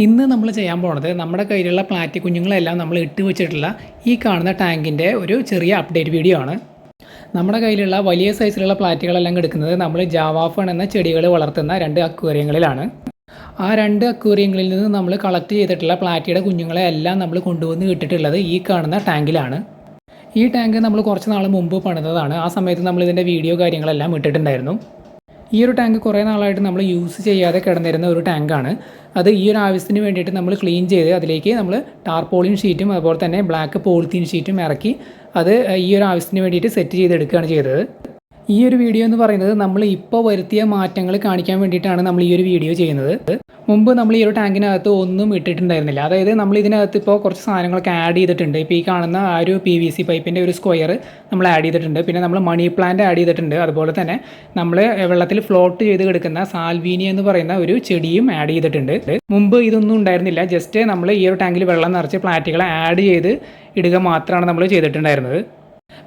ഇന്ന് നമ്മൾ ചെയ്യാൻ പോണത് നമ്മുടെ കയ്യിലുള്ള പ്ലാറ്റി കുഞ്ഞുങ്ങളെല്ലാം നമ്മൾ ഇട്ട് വെച്ചിട്ടുള്ള ഈ കാണുന്ന ടാങ്കിൻ്റെ ഒരു ചെറിയ അപ്ഡേറ്റ് വീഡിയോ ആണ്. നമ്മുടെ കയ്യിലുള്ള വലിയ സൈസിലുള്ള പ്ലാറ്റുകളെല്ലാം എടുക്കുന്നത് നമ്മൾ ജാവാഫൺ എന്ന ചെടികൾ വളർത്തുന്ന 2 അക്വേറിയങ്ങളിലാണ്. ആ 2 അക്വേറിയങ്ങളിൽ നിന്ന് നമ്മൾ കളക്ട് ചെയ്തിട്ടുള്ള പ്ലാറ്റിയുടെ കുഞ്ഞുങ്ങളെ എല്ലാം നമ്മൾ കൊണ്ടുവന്ന് ഇട്ടിട്ടുള്ളത് ഈ കാണുന്ന ടാങ്കിലാണ്. ഈ ടാങ്ക് നമ്മൾ കുറച്ച് നാൾ മുമ്പ് പണിതതാണ്. ആ സമയത്ത് നമ്മൾ ഇതിൻ്റെ വീഡിയോ കാര്യങ്ങളെല്ലാം ഇട്ടിട്ടുണ്ടായിരുന്നു. ഈ ഒരു ടാങ്ക് കുറേ നാളായിട്ട് നമ്മൾ യൂസ് ചെയ്യാതെ കിടന്നിരുന്ന ഒരു ടാങ്കാണ്. അത് ഈ ഒരു ആവശ്യത്തിന് വേണ്ടിയിട്ട് നമ്മൾ ക്ലീൻ ചെയ്ത് അതിലേക്ക് നമ്മൾ ടാർപോളിൻ ഷീറ്റും അതുപോലെ തന്നെ ബ്ലാക്ക് പോളിത്തീൻ ഷീറ്റും ഇറക്കി അത് ഈ ഒരു ആവശ്യത്തിന് വേണ്ടിയിട്ട് സെറ്റ് ചെയ്തെടുക്കുകയാണ് ചെയ്തത്. ഈ ഒരു വീഡിയോ എന്ന് പറയുന്നത് നമ്മൾ ഇപ്പോൾ വരുത്തിയ മാറ്റങ്ങൾ കാണിക്കാൻ വേണ്ടിയിട്ടാണ് നമ്മൾ ഈ ഒരു വീഡിയോ ചെയ്യുന്നത്. മുമ്പ് നമ്മൾ ഈ ഒരു ടാങ്കിനകത്ത് ഒന്നും ഇട്ടിട്ടുണ്ടായിരുന്നില്ല. അതായത് നമ്മൾ ഇതിനകത്ത് ഇപ്പോൾ കുറച്ച് സാധനങ്ങളൊക്കെ ആഡ് ചെയ്തിട്ടുണ്ട്. ഇപ്പോൾ ഈ കാണുന്ന ആ ഒരു PVC പൈപ്പിൻ്റെ ഒരു സ്ക്വയർ നമ്മൾ ആഡ് ചെയ്തിട്ടുണ്ട്. പിന്നെ നമ്മൾ മണി പ്ലാന്റ് ആഡ് ചെയ്തിട്ടുണ്ട്. അതുപോലെ തന്നെ നമ്മൾ വെള്ളത്തിൽ ഫ്ലോട്ട് ചെയ്ത് കിടക്കുന്ന സാൽവീനിയ എന്ന് പറയുന്ന ഒരു ചെടിയും ആഡ് ചെയ്തിട്ടുണ്ട്. മുമ്പ് ഇതൊന്നും ഉണ്ടായിരുന്നില്ല. ജസ്റ്റ് നമ്മൾ ഈ ഒരു ടാങ്കിൽ വെള്ളം നിറച്ച് പ്ലാറ്റുകളെ ആഡ് ചെയ്ത് ഇടുക മാത്രമാണ് നമ്മൾ ചെയ്തിട്ടുണ്ടായിരുന്നത്.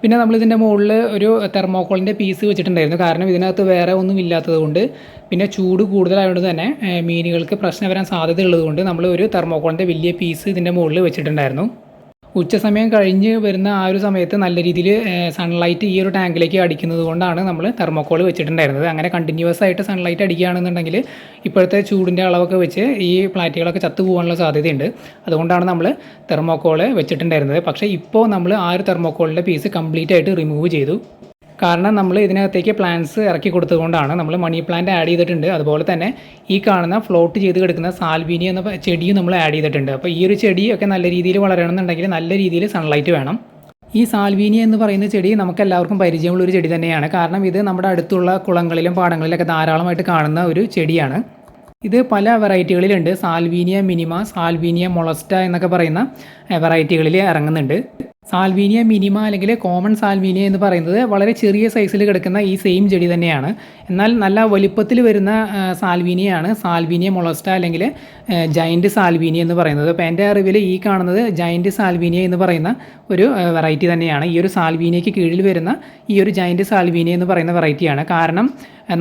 പിന്നെ നമ്മളിതിൻ്റെ മുകളിൽ ഒരു തെർമോക്കോളിൻ്റെ പീസ് വെച്ചിട്ടുണ്ടായിരുന്നു. കാരണം ഇതിനകത്ത് വേറെ ഒന്നും ഇല്ലാത്തത് കൊണ്ട്, പിന്നെ ചൂട് കൂടുതലായതുകൊണ്ട് തന്നെ മീനുകൾക്ക് പ്രശ്നം വരാൻ സാധ്യതയുള്ളത് കൊണ്ട് നമ്മൾ ഒരു തെർമോക്കോളിൻ്റെ വലിയ പീസ് ഇതിൻ്റെ മുകളിൽ വെച്ചിട്ടുണ്ടായിരുന്നു. ഉച്ചസമയം കഴിഞ്ഞ് വരുന്ന ആ ഒരു സമയത്ത് നല്ല രീതിയിൽ സൺലൈറ്റ് ഈ ഒരു ടാങ്കിലേക്ക് അടിക്കുന്നത് കൊണ്ടാണ് നമ്മൾ തെർമോക്കോൾ വെച്ചിട്ടുണ്ടായിരുന്നത്. അങ്ങനെ കണ്ടിന്യൂസ് ആയിട്ട് സൺലൈറ്റ് അടിക്കുകയാണെന്നുണ്ടെങ്കിൽ ഇപ്പോഴത്തെ ചൂടിൻ്റെ അളവൊക്കെ വെച്ച് ഈ പ്ലാറ്റുകളൊക്കെ ചത്തു പോകാനുള്ള സാധ്യതയുണ്ട്. അതുകൊണ്ടാണ് നമ്മൾ തെർമോക്കോൾ വെച്ചിട്ടുണ്ടായിരുന്നത്. പക്ഷേ ഇപ്പോൾ നമ്മൾ ആ ഒരു തെർമോക്കോളിൻ്റെ പീസ് കംപ്ലീറ്റ് ആയിട്ട് റിമൂവ് ചെയ്തു. കാരണം നമ്മൾ ഇതിനകത്തേക്ക് പ്ലാന്റ്സ് ഇറക്കി കൊടുത്തുകൊണ്ടാണ്. നമ്മൾ മണി പ്ലാന്റ് ആഡ് ചെയ്തിട്ടുണ്ട്. അതുപോലെ തന്നെ ഈ കാണുന്ന ഫ്ലോട്ട് ചെയ്ത് കിടക്കുന്ന സാൽവീനി എന്ന ചെടിയും നമ്മൾ ആഡ് ചെയ്തിട്ടുണ്ട്. അപ്പോൾ ഈ ഒരു ചെടിയൊക്കെ നല്ല രീതിയിൽ വളരണമെന്നുണ്ടെങ്കിൽ നല്ല രീതിയിൽ സൺലൈറ്റ് വേണം. ഈ സാൽവീനി എന്ന് പറയുന്ന ചെടി നമുക്ക് എല്ലാവർക്കും പരിചയമുള്ളൊരു ചെടി തന്നെയാണ്. കാരണം ഇത് നമ്മുടെ അടുത്തുള്ള കുളങ്ങളിലും പാടങ്ങളിലൊക്കെ ധാരാളമായിട്ട് കാണുന്ന ഒരു ചെടിയാണ്. ഇത് പല വെറൈറ്റികളിലുണ്ട്. സാൽവീനിയ മിനിമ, സാൽവീനിയ മൊളസ്റ്റ എന്നൊക്കെ പറയുന്ന വെറൈറ്റികളിൽ ഇറങ്ങുന്നുണ്ട്. സാൽവീനിയ മിനിമ അല്ലെങ്കിൽ കോമൺ സാൽവീനിയ എന്ന് പറയുന്നത് വളരെ ചെറിയ സൈസിൽ കിടക്കുന്ന ഈ സെയിം ചെടി തന്നെയാണ്. എന്നാൽ നല്ല വലിപ്പത്തിൽ വരുന്ന സാൽവീനിയാണ് സാൽവീനിയ മൊളസ്റ്റ അല്ലെങ്കിൽ ജയൻറ്റ് സാൽവീനിയ എന്ന് പറയുന്നത്. അപ്പോൾ എൻ്റെ അറിവിൽ ഈ കാണുന്നത് ജയൻറ്റ് സാൽവീനിയ എന്ന് പറയുന്ന ഒരു വെറൈറ്റി തന്നെയാണ്. ഈ ഒരു സാൽവീനിയയ്ക്ക് കീഴിൽ വരുന്ന ഈ ഒരു ജയൻറ്റ് സാൽവീനിയ എന്ന് പറയുന്ന വെറൈറ്റിയാണ്. കാരണം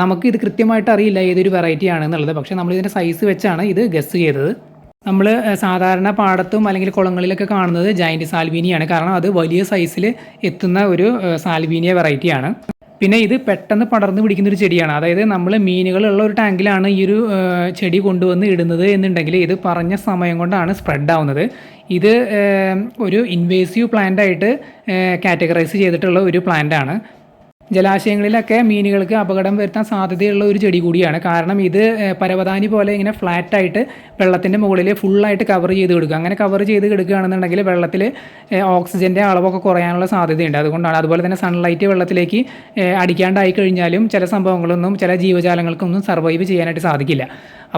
നമുക്കിത് കൃത്യമായിട്ട് അറിയില്ല ഏതൊരു വെറൈറ്റി ആണെന്നുള്ളത്. പക്ഷേ നമ്മളിതിൻ്റെ സൈസ് വെച്ചാണ് ഇത് ഗസ് ചെയ്തത്. നമ്മൾ സാധാരണ പാടത്തും അല്ലെങ്കിൽ കുളങ്ങളിലൊക്കെ കാണുന്നത് ജയൻറ്റ് സാൽവീനിയാണ്. കാരണം അത് വലിയ സൈസിൽ എത്തുന്ന ഒരു സാൽവീനിയ വെറൈറ്റിയാണ്. പിന്നെ ഇത് പെട്ടെന്ന് പടർന്ന് പിടിക്കുന്നൊരു ചെടിയാണ്. അതായത് നമ്മൾ മീനുകളുള്ള ഒരു ടാങ്കിലാണ് ഈ ഒരു ചെടി കൊണ്ടുവന്ന് ഇടുന്നത് എന്നുണ്ടെങ്കിൽ ഇത് പറഞ്ഞ സമയം കൊണ്ടാണ് സ്പ്രെഡ് ആവുന്നത്. ഇത് ഒരു ഇൻവേസീവ് പ്ലാന്റ് ആയിട്ട് കാറ്റഗറൈസ് ചെയ്തിട്ടുള്ള ഒരു പ്ലാന്റാണ്. ജലാശയങ്ങളിലൊക്കെ മീനുകൾക്ക് അപകടം വരുത്താൻ സാധ്യതയുള്ള ഒരു ചെടി കൂടിയാണ്. കാരണം ഇത് പരവതാനി പോലെ ഇങ്ങനെ ഫ്ലാറ്റായിട്ട് വെള്ളത്തിൻ്റെ മുകളിൽ ഫുള്ളായിട്ട് കവർ ചെയ്ത് കൊടുക്കുക. അങ്ങനെ കവർ ചെയ്ത് കൊടുക്കുകയാണെന്നുണ്ടെങ്കിൽ വെള്ളത്തിൽ ഓക്സിജൻ്റെ അളവൊക്കെ കുറയാനുള്ള സാധ്യതയുണ്ട്. അതുകൊണ്ടാണ്. അതുപോലെ തന്നെ സൺലൈറ്റ് വെള്ളത്തിലേക്ക് അടിക്കാണ്ടായി കഴിഞ്ഞാലും ചില സംഭവങ്ങളൊന്നും ചില ജീവജാലങ്ങൾക്കൊന്നും സർവൈവ് ചെയ്യാനായിട്ട് സാധിക്കില്ല.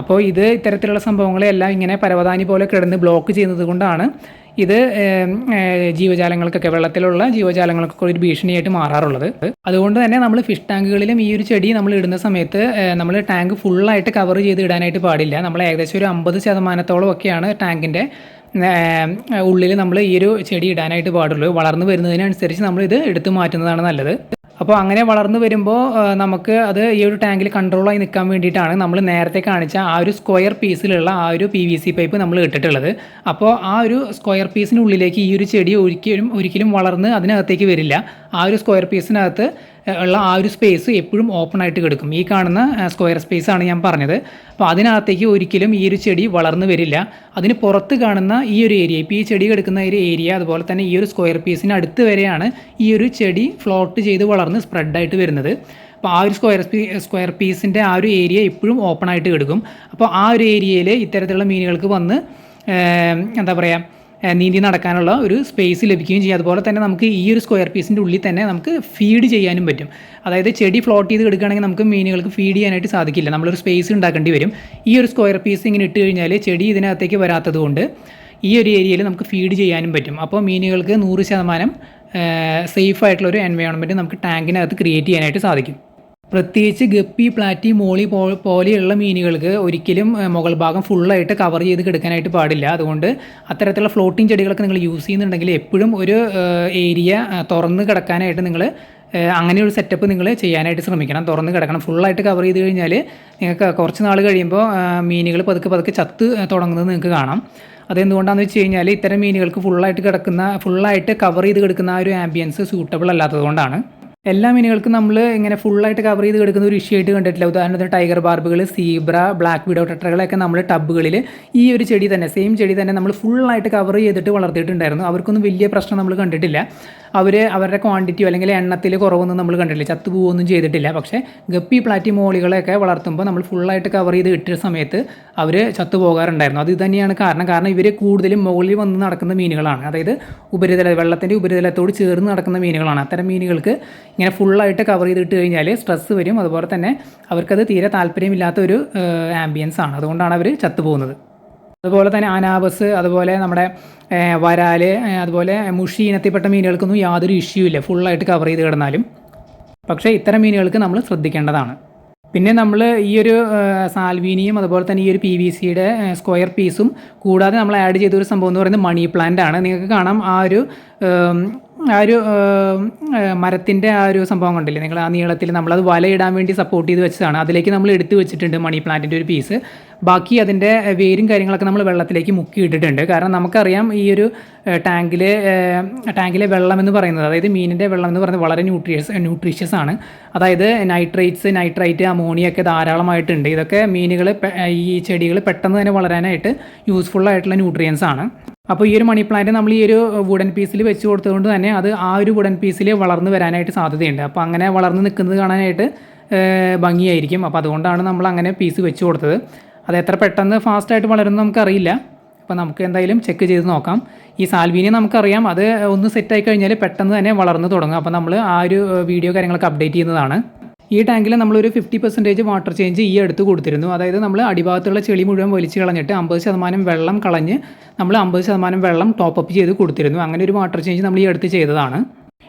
അപ്പോൾ ഇത് ഇത്തരത്തിലുള്ള സംഭവങ്ങളെല്ലാം ഇങ്ങനെ പരവതാനി പോലെ കിടന്ന് ബ്ലോക്ക് ചെയ്യുന്നത് കൊണ്ടാണ് ഇത് ജീവജാലങ്ങൾക്കൊക്കെ വെള്ളത്തിലുള്ള ജീവജാലങ്ങൾക്കൊക്കെ ഒരു ഭീഷണിയായിട്ട് മാറാറുള്ളത്. അതുകൊണ്ട് തന്നെ നമ്മൾ ഫിഷ് ടാങ്കുകളിലും ഈ ഒരു ചെടി നമ്മൾ ഇടുന്ന സമയത്ത് നമ്മൾ ടാങ്ക് ഫുള്ളായിട്ട് കവർ ചെയ്ത് ഇടാനായിട്ട് പാടില്ല. നമ്മൾ ഏകദേശം ഒരു 50% ഒക്കെയാണ് ടാങ്കിൻ്റെ ഉള്ളിൽ നമ്മൾ ഈ ഒരു ചെടി ഇടാനായിട്ട് പാടുള്ളൂ. വളർന്നു വരുന്നതിനനുസരിച്ച് നമ്മൾ ഇത് എടുത്തു മാറ്റുന്നതാണ് നല്ലത്. അപ്പോൾ അങ്ങനെ വളർന്നു വരുമ്പോൾ നമുക്ക് അത് ഈ ഒരു ടാങ്കിൽ കൺട്രോളായി നിൽക്കാൻ വേണ്ടിയിട്ടാണ് നമ്മൾ നേരത്തെ കാണിച്ച ആ ഒരു സ്ക്വയർ പീസിലുള്ള ആ ഒരു PVC പൈപ്പ് നമ്മൾ ഇട്ടിട്ടുള്ളത്. അപ്പോൾ ആ ഒരു സ്ക്വയർ പീസിനുള്ളിലേക്ക് ഈ ഒരു ചെടി ഒരിക്കലും വളർന്ന് അതിനകത്തേക്ക് വരില്ല. ആ ഒരു സ്ക്വയർ പീസിനകത്ത് ഉള്ള ആ ഒരു സ്പേസ് എപ്പോഴും ഓപ്പൺ ആയിട്ട് കിടക്കും. ഈ കാണുന്ന സ്ക്വയർ സ്പേസ് ആണ് ഞാൻ പറഞ്ഞത്. അപ്പോൾ അതിനകത്തേക്ക് ഒരിക്കലും ഈ ഒരു ചെടി വളർന്നു വരില്ല. അതിന് പുറത്ത് കാണുന്ന ഈ ഒരു ഏരിയ, ഇപ്പോൾ ഈ ചെടി കിടക്കുന്ന ഒരു ഏരിയ, അതുപോലെ തന്നെ ഈ ഒരു സ്ക്വയർ പീസിന് അടുത്ത് വരെയാണ് ഈ ഒരു ചെടി ഫ്ലോട്ട് ചെയ്ത് വളർന്ന് സ്പ്രെഡായിട്ട് വരുന്നത്. അപ്പോൾ ആ ഒരു സ്ക്വയർ പീസിൻ്റെ ആ ഒരു ഏരിയ എപ്പോഴും ഓപ്പൺ ആയിട്ട് കിടക്കും. അപ്പോൾ ആ ഒരു ഏരിയയിൽ ഇത്തരത്തിലുള്ള മീനുകൾക്ക് വന്ന് എന്താ പറയുക നീന്തി നടക്കാനുള്ള ഒരു സ്പേസ് ലഭിക്കുകയും ചെയ്യും. അതുപോലെ തന്നെ നമുക്ക് ഈ ഒരു സ്ക്വയർ പീസിൻ്റെ ഉള്ളിൽ തന്നെ നമുക്ക് ഫീഡ് ചെയ്യാനും പറ്റും. അതായത് ചെടി ഫ്ലോട്ട് ചെയ്ത് കിടക്കുകയാണെങ്കിൽ നമുക്ക് മീനുകൾക്ക് ഫീഡ് ചെയ്യാനായിട്ട് സാധിക്കില്ല. നമ്മളൊരു സ്പേസ് ഉണ്ടാക്കേണ്ടി വരും. ഈ ഒരു സ്ക്വയർ പീസ് ഇങ്ങനെ ഇട്ട് കഴിഞ്ഞാൽ ചെടി ഇതിനകത്തേക്ക് വരാത്തത് കൊണ്ട് ഈ ഒരു ഏരിയയിൽ നമുക്ക് ഫീഡ് ചെയ്യാനും പറ്റും. അപ്പോൾ മീനുകൾക്ക് 100% സേഫ് ആയിട്ടുള്ളൊരു എൻവയോൺമെൻറ്റ് നമുക്ക് ടാങ്കിനകത്ത് ക്രിയേറ്റ് ചെയ്യാനായിട്ട് സാധിക്കും. പ്രത്യേകിച്ച് ഗപ്പി, പ്ലാറ്റി, മോളി പോലെയുള്ള മീനുകൾക്ക് ഒരിക്കലും മുകൾ ഭാഗം ഫുള്ളായിട്ട് കവർ ചെയ്ത് കിടക്കാനായിട്ട് പാടില്ല. അതുകൊണ്ട് അത്തരത്തിലുള്ള ഫ്ലോട്ടിംഗ് ചെടികളൊക്കെ നിങ്ങൾ യൂസ് ചെയ്യുന്നുണ്ടെങ്കിൽ എപ്പോഴും ഒരു ഏരിയ തുറന്ന് കിടക്കാനായിട്ട് നിങ്ങൾ അങ്ങനെയൊരു സെറ്റപ്പ് നിങ്ങൾ ചെയ്യാനായിട്ട് ശ്രമിക്കണം. തുറന്ന് കിടക്കണം. ഫുള്ളായിട്ട് കവർ ചെയ്ത് കഴിഞ്ഞാൽ നിങ്ങൾക്ക് കുറച്ച് നാൾ കഴിയുമ്പോൾ മീനുകൾ പതുക്കെ പതുക്കെ ചത്ത് തുടങ്ങുന്നത് നിങ്ങൾക്ക് കാണാം. അതെന്തുകൊണ്ടാണെന്ന് വെച്ച് കഴിഞ്ഞാൽ ഇത്തരം മീനുകൾക്ക് ഫുള്ളായിട്ട് കവർ ചെയ്ത് കിടക്കുന്ന ആ ഒരു ആംബിയൻസ് സൂട്ടബിൾ അല്ലാത്തത് കൊണ്ടാണ്. എല്ലാ മീനുകൾക്കും നമ്മൾ ഇങ്ങനെ ഫുള്ളായിട്ട് കവർ ചെയ്ത് കിടക്കുന്ന ഒരു ഇഷ്യൂ ആയിട്ട് കണ്ടിട്ടില്ല. ഉദാഹരണത്തിന് ടൈഗർ ബാർബുകൾ, സീബ്ര, ബ്ലാക്ക് വിഡോ ടെട്രകളൊക്കെ നമ്മൾ ടബുകളിൽ ഈ ഒരു ചെടി തന്നെ, സെയിം ചെടി തന്നെ നമ്മൾ ഫുള്ളായിട്ട് കവർ ചെയ്തിട്ട് വളർത്തിയിട്ടുണ്ടായിരുന്നു. അവർക്കൊന്നും വലിയ പ്രശ്നം നമ്മൾ കണ്ടിട്ടില്ല. അവരുടെ ക്വാണ്ടിറ്റിയോ അല്ലെങ്കിൽ എണ്ണത്തിൽ കുറവൊന്നും നമ്മൾ കണ്ടിട്ടില്ല, ചത്തുപോകുകയൊന്നും ചെയ്തിട്ടില്ല. പക്ഷേ ഗപ്പി പ്ലാറ്റി മോളികളെയൊക്കെ വളർത്തുമ്പോൾ നമ്മൾ ഫുള്ളായിട്ട് കവർ ചെയ്ത് ഇട്ട സമയത്ത് അവർ ചത്തുപോകാറുണ്ടായിരുന്നു. അത് തന്നെയാണ് കാരണം ഇവർ കൂടുതലും മുകളിൽ വന്ന് നടക്കുന്ന മീനുകളാണ്. അതായത് വെള്ളത്തിൻ്റെ ഉപരിതലത്തോട് ചേർന്ന് നടക്കുന്ന മീനുകളാണ്. അത്തരം മീനുകൾക്ക് ഇങ്ങനെ ഫുള്ളായിട്ട് കവർ ചെയ്തിട്ട് കഴിഞ്ഞാൽ സ്ട്രെസ്സ് വരും. അതുപോലെ തന്നെ അവർക്കത് തീരെ താല്പര്യമില്ലാത്ത ഒരു ആംബിയൻസ് ആണ്. അതുകൊണ്ടാണ് അവർ ചത്തുപോകുന്നത്. അതുപോലെ തന്നെ അനാബസ്, അതുപോലെ നമ്മുടെ വരാൽ, അതുപോലെ മുഷി ഇനത്തിൽപ്പെട്ട മീനുകൾക്കൊന്നും യാതൊരു ഇഷ്യൂ ഇല്ല ഫുള്ളായിട്ട് കവർ ചെയ്ത് കിടന്നാലും. പക്ഷേ ഇത്തരം മീനുകൾക്ക് നമ്മൾ ശ്രദ്ധിക്കേണ്ടതാണ്. പിന്നെ നമ്മൾ ഈ ഒരു സാൽവീനിയും അതുപോലെ തന്നെ ഈ ഒരു PVCയുടെ സ്ക്വയർ പീസും കൂടാതെ നമ്മൾ ആഡ് ചെയ്തൊരു സംഭവം എന്ന് പറയുന്നത് മണി പ്ലാന്റ് ആണ്. നിങ്ങൾക്ക് കാണാം ആ ഒരു മരത്തിൻ്റെ ആ ഒരു സംഭവം കണ്ടില്ലേ നിങ്ങൾ, ആ നീളത്തിൽ നമ്മളത് വലയിടാൻ വേണ്ടി സപ്പോർട്ട് ചെയ്ത് വെച്ചതാണ്. അതിലേക്ക് നമ്മൾ എടുത്ത് വെച്ചിട്ടുണ്ട് മണി പ്ലാന്റിൻ്റെ ഒരു പീസ്. ബാക്കി അതിൻ്റെ വേരും കാര്യങ്ങളൊക്കെ നമ്മൾ വെള്ളത്തിലേക്ക് മുക്കി ഇട്ടിട്ടുണ്ട്. കാരണം നമുക്കറിയാം ഈ ഒരു ടാങ്കിലെ വെള്ളം എന്ന് പറയുന്നത്, അതായത് മീനിൻ്റെ വെള്ളം എന്ന് പറയുന്നത് വളരെ ന്യൂട്രീഷ്യസ് ആണ്. അതായത് നൈട്രൈറ്റ്, അമോണിയൊക്കെ ധാരാളമായിട്ടുണ്ട്. ഇതൊക്കെ ഈ ചെടികൾ പെട്ടെന്ന് തന്നെ വളരാനായിട്ട് യൂസ്ഫുള്ളായിട്ടുള്ള ന്യൂട്രിയൻസ് ആണ്. അപ്പോൾ ഈ ഒരു മണി പ്ലാന്റ് നമ്മൾ ഈ ഒരു വുഡൻ പീസിൽ വെച്ച് കൊടുത്തതുകൊണ്ട് തന്നെ അത് ആ ഒരു വുഡൻ പീസിൽ വളർന്ന് വരാനായിട്ട് സാധ്യതയുണ്ട്. അപ്പോൾ അങ്ങനെ വളർന്ന് നിൽക്കുന്നത് കാണാനായിട്ട് ഭംഗിയായിരിക്കും. അപ്പോൾ അതുകൊണ്ടാണ് നമ്മൾ അങ്ങനെ പീസ് വെച്ച് കൊടുത്തത്. അത് എത്ര പെട്ടെന്ന് ഫാസ്റ്റായിട്ട് വളരുമെന്ന് നമുക്കറിയില്ല. അപ്പോൾ നമുക്ക് എന്തായാലും ചെക്ക് ചെയ്ത് നോക്കാം. ഈ സാൽവീനിയ നമുക്കറിയാം, അത് ഒന്ന് സെറ്റായി കഴിഞ്ഞാൽ പെട്ടെന്ന് തന്നെ വളർന്ന് തുടങ്ങും. അപ്പോൾ നമ്മൾ ആ ഒരു വീഡിയോ കാര്യങ്ങളൊക്കെ അപ്ഡേറ്റ് ചെയ്യുന്നതാണ്. ഈ ടാങ്കിൽ നമ്മളൊരു 50% വാട്ടർ ചേഞ്ച് ഈ അടുത്ത് കൊടുത്തിരുന്നു. അതായത് നമ്മൾ അടിഭാഗത്തുള്ള ചെളി മുഴുവൻ വലിച്ച് കളഞ്ഞിട്ട് 50% വെള്ളം കളഞ്ഞ് നമ്മൾ 50% വെള്ളം ടോപ്പപ്പ് ചെയ്ത് കൊടുത്തിരുന്നു. അങ്ങനെ ഒരു വാട്ടർ ചേഞ്ച് നമ്മൾ ഈ അടുത്ത് ചെയ്തതാണ്.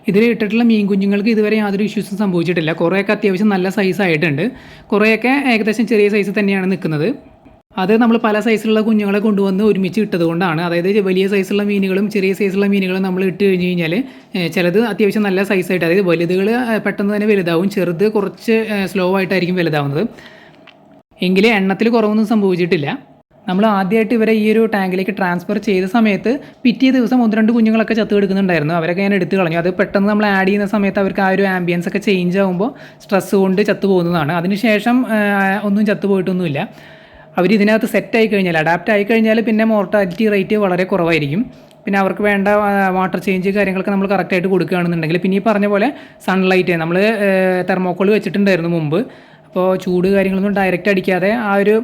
ഇതിൽ ഇട്ടിട്ടുള്ള മീൻ കുഞ്ഞുങ്ങൾക്ക് ഇതുവരെ യാതൊരു ഇഷ്യൂസും സംഭവിച്ചിട്ടില്ല. കുറേയൊക്കെ അത്യാവശ്യം നല്ല സൈസ് ആയിട്ടുണ്ട്, കുറേയൊക്കെ ഏകദേശം ചെറിയ സൈസ് തന്നെയാണ് നിൽക്കുന്നത്. അത് നമ്മൾ പല സൈസിലുള്ള കുഞ്ഞുങ്ങളെ കൊണ്ടുവന്ന് ഒരുമിച്ച് ഇട്ടതുകൊണ്ടാണ്. അതായത് വലിയ സൈസുള്ള മീനുകളും ചെറിയ സൈസുള്ള മീനുകളും നമ്മൾ ഇട്ട് കഴിഞ്ഞ് കഴിഞ്ഞാൽ ചിലത് അത്യാവശ്യം നല്ല സൈസായിട്ട്, അതായത് വലുതുകൾ പെട്ടെന്ന് തന്നെ വലുതാവും, ചെറുത് കുറച്ച് സ്ലോ ആയിട്ടായിരിക്കും വലുതാവുന്നത്. എങ്കിലും എണ്ണത്തിൽ കുറവൊന്നും സംഭവിച്ചിട്ടില്ല. നമ്മൾ ആദ്യമായിട്ട് ഇവരെ ഈ ഒരു ടാങ്കിലേക്ക് ട്രാൻസ്ഫർ ചെയ്ത സമയത്ത് പിറ്റേ ദിവസം 1-2 കുഞ്ഞുങ്ങളൊക്കെ ചത്തു കിടക്കുന്നുണ്ടായിരുന്നു. അവരൊക്കെ ഞാൻ എടുത്തു കളഞ്ഞു. അത് പെട്ടെന്ന് നമ്മൾ ആഡ് ചെയ്യുന്ന സമയത്ത് അവർക്ക് ആ ഒരു ആംബിയൻസ് ഒക്കെ ചേഞ്ച് ആകുമ്പോൾ സ്ട്രെസ്സ് കൊണ്ട് ചത്തു പോകുന്നതാണ്. അതിനുശേഷം ഒന്നും ചത്തുപോയിട്ടൊന്നുമില്ല. അവർ ഇതിനകത്ത് സെറ്റായി കഴിഞ്ഞാൽ, അഡാപ്റ്റ് ആയി കഴിഞ്ഞാൽ പിന്നെ മോർട്ടാലിറ്റി റേറ്റ് വളരെ കുറവായിരിക്കും. പിന്നെ അവർക്ക് വേണ്ട വാട്ടർ ചേഞ്ച് കാര്യങ്ങളൊക്കെ നമ്മൾ കറക്റ്റായിട്ട് കൊടുക്കുകയാണെന്നുണ്ടെങ്കിൽ, പിന്നെ ഈ പറഞ്ഞ പോലെ സൺലൈറ്റ് നമ്മൾ തെർമോക്കോൾ വെച്ചിട്ടുണ്ടായിരുന്നു മുമ്പ്. അപ്പോൾ ചൂട് കാര്യങ്ങളൊന്നും ഡയറക്റ്റ് അടിക്കാതെ ആ ഒരു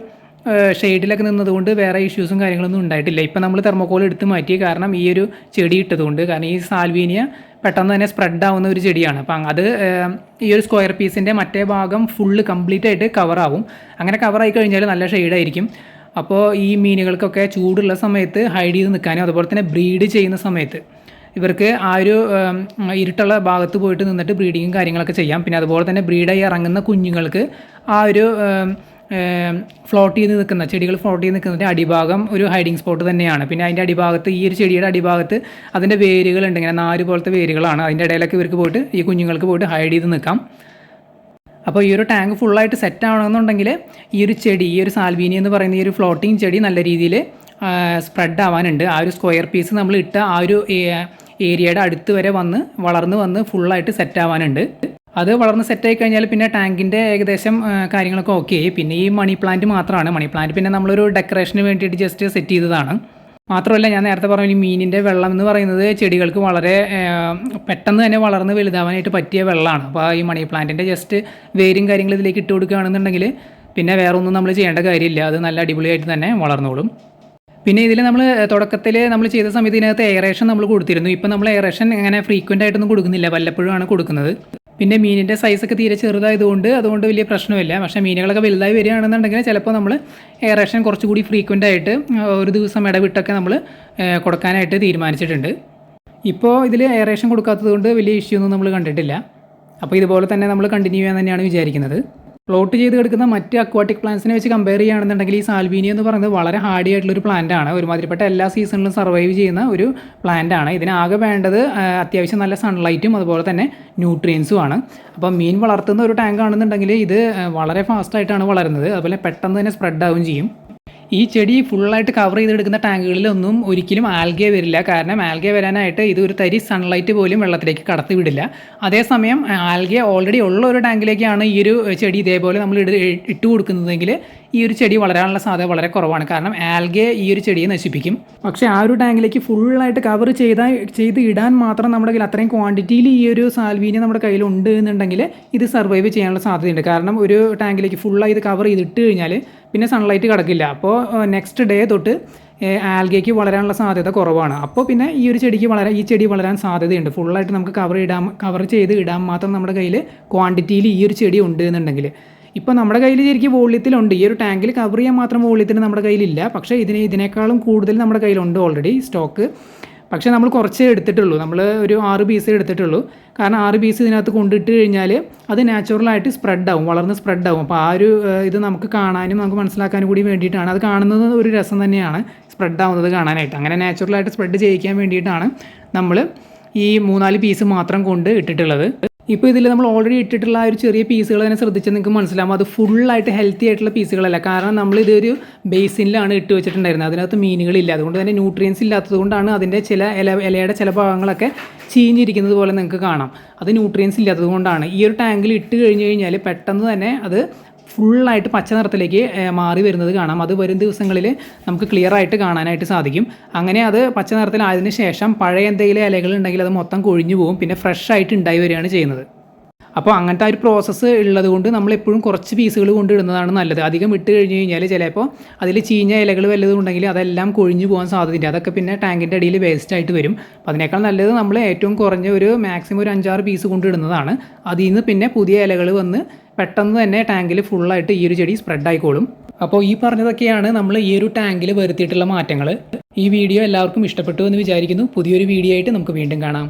ഷെയ്ഡിലൊക്കെ നിന്നതുകൊണ്ട് വേറെ ഇഷ്യൂസും കാര്യങ്ങളൊന്നും ഉണ്ടായിട്ടില്ല. ഇപ്പം നമ്മൾ തെർമോക്കോൾ എടുത്ത് മാറ്റി, കാരണം ഈ ഒരു ചെടി ഇട്ടതുകൊണ്ട്. കാരണം ഈ സാൽവീനിയ പെട്ടെന്ന് തന്നെ സ്പ്രെഡ് ആവുന്ന ഒരു ചെടിയാണ്. അപ്പം അത് ഈ ഒരു സ്ക്വയർ പീസിൻ്റെ മറ്റേ ഭാഗം ഫുള്ള് കംപ്ലീറ്റ് ആയിട്ട് കവറാവും. അങ്ങനെ കവറായി കഴിഞ്ഞാൽ നല്ല ഷെയ്ഡായിരിക്കും. അപ്പോൾ ഈ മീനുകൾക്കൊക്കെ ചൂടുള്ള സമയത്ത് ഹൈഡ് ചെയ്ത് നിൽക്കാനും അതുപോലെ തന്നെ ബ്രീഡ് ചെയ്യുന്ന സമയത്ത് ഇവർക്ക് ആ ഒരു ഇരുട്ടുള്ള ഭാഗത്ത് പോയിട്ട് നിന്നിട്ട് ബ്രീഡിങ്ങും കാര്യങ്ങളൊക്കെ ചെയ്യാം. പിന്നെ അതുപോലെ തന്നെ ബ്രീഡായി ഇറങ്ങുന്ന കുഞ്ഞുങ്ങൾക്ക് ആ ഒരു ഫ്ലോട്ട് ചെയ്ത് നിൽക്കുന്ന ചെടികൾ ഫ്ലോട്ട് ചെയ്ത് നിൽക്കുന്നതിൻ്റെ അടിഭാഗം ഒരു ഹൈഡിങ് സ്പോട്ട് തന്നെയാണ്. പിന്നെ അതിൻ്റെ അടിഭാഗത്ത്, ഈ ഒരു ചെടിയുടെ അടിഭാഗത്ത് അതിൻ്റെ വേരുകളുണ്ട്, ഇങ്ങനെ 4 പോലത്തെ വേരുകളാണ്. അതിൻ്റെ ഇടയിലൊക്കെ ഇവർക്ക് പോയിട്ട്, ഈ കുഞ്ഞുങ്ങൾക്ക് പോയിട്ട് ഹൈഡ് ചെയ്ത് നിൽക്കാം. അപ്പോൾ ഈ ഒരു ടാങ്ക് ഫുള്ളായിട്ട് സെറ്റ് ആവണമെന്നുണ്ടെങ്കിൽ ഈ ഒരു ചെടി, ഈ ഒരു സാൽവീനി എന്ന് പറയുന്ന ഈ ഒരു ഫ്ലോട്ടിങ് ചെടി നല്ല രീതിയിൽ സ്പ്രെഡ് ആവാനുണ്ട്. ആ ഒരു സ്ക്വയർ പീസ് നമ്മൾ ഇട്ട ആ ഒരു ഏരിയയുടെ അടുത്ത് വരെ വളർന്ന് വന്ന് ഫുള്ളായിട്ട് സെറ്റ് ആവാനുണ്ട്. അത് വളർന്ന് സെറ്റായി കഴിഞ്ഞാൽ പിന്നെ ടാങ്കിൻ്റെ ഏകദേശം കാര്യങ്ങളൊക്കെ ഓക്കെ ആയി. പിന്നെ ഈ മണി പ്ലാന്റ് മാത്രമാണ്. മണി പ്ലാന്റ് പിന്നെ നമ്മളൊരു ഡെക്കറേഷന് വേണ്ടിയിട്ട് ജസ്റ്റ് സെറ്റ് ചെയ്തതാണ്. മാത്രമല്ല, ഞാൻ നേരത്തെ പറഞ്ഞ ഈ മീനിൻ്റെ വെള്ളം എന്ന് പറയുന്നത് ചെടികൾക്ക് വളരെ പെട്ടെന്ന് തന്നെ വളർന്ന് വലുതാവാനായിട്ട് പറ്റിയ വെള്ളമാണ്. അപ്പോൾ ഈ മണി പ്ലാന്റിൻ്റെ ജസ്റ്റ് വേരും കാര്യങ്ങളും ഇതിലേക്ക് ഇട്ട് കൊടുക്കുകയാണെന്നുണ്ടെങ്കിൽ പിന്നെ വേറെ ഒന്നും നമ്മൾ ചെയ്യേണ്ട കാര്യമില്ല. അത് നല്ല അടിപൊളിയായിട്ട് തന്നെ വളർന്നോളും. പിന്നെ ഇതിൽ നമ്മൾ തുടക്കത്തിൽ നമ്മൾ ചെയ്ത സമയത്ത് ഇതിനകത്ത് എയറേഷൻ നമ്മൾ കൊടുത്തിരുന്നു. ഇപ്പം നമ്മൾ എയറേഷൻ അങ്ങനെ ഫ്രീക്വൻ്റ് ആയിട്ടൊന്നും കൊടുക്കുന്നില്ല, വല്ലപ്പോഴുമാണ് കൊടുക്കുന്നത്. പിന്നെ മീനിൻ്റെ സൈസൊക്കെ തീരെ അതുകൊണ്ട് വലിയ പ്രശ്നമില്ല. പക്ഷേ മീനുകളൊക്കെ വലുതായി വരികയാണെന്നുണ്ടെങ്കിൽ ചിലപ്പോൾ നമ്മൾ എയറേഷൻ കുറച്ചുകൂടി ഫ്രീക്വൻ്റ് ആയിട്ട് ഒരു ദിവസം ഇടവിട്ടൊക്കെ നമ്മൾ കൊടുക്കാനായിട്ട് തീരുമാനിച്ചിട്ടുണ്ട്. ഇപ്പോൾ ഇതിൽ എയറേഷൻ കൊടുക്കാത്തത് കൊണ്ട് വലിയ ഇഷ്യൂ ഒന്നും നമ്മൾ കണ്ടിട്ടില്ല. അപ്പോൾ ഇതുപോലെ തന്നെ നമ്മൾ കണ്ടിന്യൂ ചെയ്യാൻ തന്നെയാണ് വിചാരിക്കുന്നത്. പ്ലോട്ട് ചെയ്ത് കിടക്കുന്ന മറ്റ് അക്വാട്ടിക് പ്ലാന്റ്സിനെ വെച്ച് കമ്പയർ ചെയ്യുകയാണെന്നുണ്ടെങ്കിൽ ഈ സാൽവീനിയ എന്ന് പറയുന്നത് വളരെ ഹാർഡി ആയിട്ടുള്ളൊരു പ്ലാന്റ് ആണ്. ഒരുമാതിരിപ്പെട്ട എല്ലാ സീസണിലും സർവൈവ് ചെയ്യുന്ന ഒരു പ്ലാന്റ് ആണ്. ഇതിനാകെ വേണ്ടത് അത്യാവശ്യം നല്ല സൺലൈറ്റും അതുപോലെ തന്നെ ന്യൂട്രിയൻസും ആണ്. അപ്പോൾ മീൻ വളർത്തുന്ന ഒരു ടാങ്ക് ആണെന്നുണ്ടെങ്കിൽ ഇത് വളരെ ഫാസ്റ്റായിട്ടാണ് വളരുന്നത്. അതുപോലെ പെട്ടെന്ന് തന്നെ സ്പ്രെഡ് ആവുകയും ചെയ്യും. ഈ ചെടി ഫുള്ളായിട്ട് കവർ ചെയ്തെടുക്കുന്ന ടാങ്കുകളിലൊന്നും ഒരിക്കലും ആൽഗെ വരില്ല. കാരണം ആൽഗെ വരാനായിട്ട് ഇത് ഒരു തരി സൺലൈറ്റ് പോലും വെള്ളത്തിലേക്ക് കടത്തി വിടില്ല. അതേസമയം ആൽഗെ ഓൾറെഡി ഉള്ള ഒരു ടാങ്കിലേക്കാണ് ഈ ഒരു ചെടി ഇതേപോലെ നമ്മൾ ഇട്ട് കൊടുക്കുന്നതെങ്കിൽ ഈ ഒരു ചെടി വളരാനുള്ള സാധ്യത വളരെ കുറവാണ്. കാരണം ആൽഗെ ഈ ഒരു ചെടിയെ നശിപ്പിക്കും. പക്ഷേ ആ ഒരു ടാങ്കിലേക്ക് ഫുള്ളായിട്ട് കവർ ചെയ്ത് ഇടാൻ മാത്രം നമ്മുടെ കയ്യിൽ അത്രയും ക്വാണ്ടിറ്റിയിൽ ഈ ഒരു സാൽവീനിയ നമ്മുടെ കയ്യിലുണ്ട് എന്നുണ്ടെങ്കിൽ ഇത് സർവൈവ് ചെയ്യാനുള്ള സാധ്യതയുണ്ട്. കാരണം ഒരു ടാങ്കിലേക്ക് ഫുള്ളായി ഇത് കവർ ചെയ്തിട്ട് കഴിഞ്ഞാൽ പിന്നെ സൺലൈറ്റ് കിടക്കില്ല. അപ്പോൾ നെക്സ്റ്റ് ഡേ തൊട്ട് ആൽഗയ്ക്ക് വളരാനുള്ള സാധ്യത കുറവാണ്. അപ്പോൾ പിന്നെ ഈ ചെടി വളരാൻ സാധ്യതയുണ്ട്. ഫുള്ളായിട്ട് നമുക്ക് കവർ ചെയ്ത് ഇടാൻ മാത്രം നമ്മുടെ കയ്യിൽ ക്വാണ്ടിറ്റിയിൽ ഈ ഒരു ചെടി ഉണ്ട് എന്നുണ്ടെങ്കിൽ. ഇപ്പോൾ നമ്മുടെ കയ്യിൽ ശരിക്കും വോള്യത്തിലുണ്ട്. ഈ ഒരു ടാങ്കിൽ കവർ ചെയ്യാൻ മാത്രം വോള്യത്തിന് നമ്മുടെ കയ്യിലില്ല. പക്ഷേ ഇതിനേക്കാളും കൂടുതൽ നമ്മുടെ കയ്യിലുണ്ട് ഓൾറെഡി സ്റ്റോക്ക്. പക്ഷേ നമ്മൾ കുറച്ചേ എടുത്തിട്ടുള്ളൂ. നമ്മൾ ഒരു 6 പീസേ എടുത്തിട്ടുള്ളൂ. കാരണം 6 പീസ് ഇതിനകത്ത് കൊണ്ടിട്ട് കഴിഞ്ഞാൽ അത് നാച്ചുറലായിട്ട് വളർന്ന് സ്പ്രെഡ് ആവും. അപ്പോൾ ആ ഒരു ഇത് നമുക്ക് കാണാനും നമുക്ക് മനസ്സിലാക്കാനും കൂടി വേണ്ടിയിട്ടാണ്. അത് കാണുന്നത് ഒരു രസം തന്നെയാണ്, സ്പ്രെഡ് ആവുന്നത് കാണാനായിട്ട്. അങ്ങനെ നാച്ചുറലായിട്ട് സ്പ്രെഡ് ചെയ്യിക്കാൻ വേണ്ടിയിട്ടാണ് നമ്മൾ ഈ 3-4 പീസ് മാത്രം കൊണ്ട് ഇട്ടിട്ടുള്ളത്. ഇപ്പോൾ ഇതിൽ നമ്മൾ ഓൾറെഡി ഇട്ടിട്ടുള്ള ആ ഒരു ചെറിയ പീസുകൾ തന്നെ ശ്രദ്ധിച്ചാൽ നിങ്ങൾക്ക് മനസ്സിലാവും അത് ഫുള്ളായിട്ട് ഹെൽത്തി ആയിട്ടുള്ള പീസുകളല്ല. കാരണം നമ്മളിതൊരു ബേസിനിലാണ് ഇട്ട് വെച്ചിട്ടുണ്ടായിരുന്നത്. അതിനകത്ത് മീനുകളില്ല. അതുകൊണ്ട് തന്നെ ന്യൂട്രിയൻസ് ഇല്ലാത്തത് കൊണ്ടാണ് അതിൻ്റെ ഇലയുടെ ചില ഭാഗങ്ങളൊക്കെ ചീഞ്ഞിരിക്കുന്നത് പോലെ നിങ്ങൾക്ക് കാണാം. അത് ന്യൂട്രിയൻസ് ഇല്ലാത്തത് കൊണ്ടാണ്. ഈ ഒരു ടാങ്കിൽ ഇട്ട് കഴിഞ്ഞ് കഴിഞ്ഞാൽ പെട്ടെന്ന് തന്നെ അത് ഫുള്ളായിട്ട് പച്ച നിറത്തിലേക്ക് മാറി വരുന്നത് കാണാം. അത് വരും ദിവസങ്ങളിൽ നമുക്ക് ക്ലിയർ ആയിട്ട് കാണാനായിട്ട് സാധിക്കും. അങ്ങനെ അത് പച്ച നിറത്തിലായതിനു ശേഷം പഴയ എന്തെങ്കിലും ഇലകൾ ഉണ്ടെങ്കിൽ അത് മൊത്തം കൊഴിഞ്ഞു പോകും. പിന്നെ ഫ്രഷ് ആയിട്ട് ഉണ്ടായി വരികയാണ് ചെയ്യുന്നത്. അപ്പോൾ അങ്ങനത്തെ ഒരു പ്രോസസ്സ് ഉള്ളത് കൊണ്ട് നമ്മളെപ്പോഴും കുറച്ച് പീസുകൾ കൊണ്ട് ഇടുന്നതാണ് നല്ലത്. അധികം ഇട്ട് കഴിഞ്ഞ് കഴിഞ്ഞാൽ ചിലപ്പോൾ അതിൽ ചീഞ്ഞ ഇലകൾ വല്ലതും ഉണ്ടെങ്കിൽ അതെല്ലാം കൊഴിഞ്ഞു പോകാൻ സാധ്യതയുണ്ട്. അതൊക്കെ പിന്നെ ടാങ്കിൻ്റെ അടിയിൽ വേസ്റ്റ് ആയിട്ട് വരും. അപ്പോൾ അതിനേക്കാൾ നല്ലത് നമ്മൾ ഏറ്റവും കുറഞ്ഞ ഒരു മാക്സിമം ഒരു 5-6 പീസ് കൊണ്ട് ഇടുന്നതാണ്. അതിൽ നിന്ന് പിന്നെ പുതിയ ഇലകൾ വന്ന് പെട്ടെന്ന് തന്നെ ടാങ്കിൽ ഫുള്ളായിട്ട് ഈ ഒരു ചെടി സ്പ്രെഡ് ആയിക്കോളും. അപ്പോൾ ഈ പറഞ്ഞതൊക്കെയാണ് നമ്മൾ ഈ ഒരു ടാങ്കിൽ വരുത്തിയിട്ടുള്ള മാറ്റങ്ങൾ. ഈ വീഡിയോ എല്ലാവർക്കും ഇഷ്ടപ്പെട്ടു എന്ന് വിചാരിക്കുന്നു. പുതിയൊരു വീഡിയോ ആയിട്ട് നമുക്ക് വീണ്ടും കാണാം.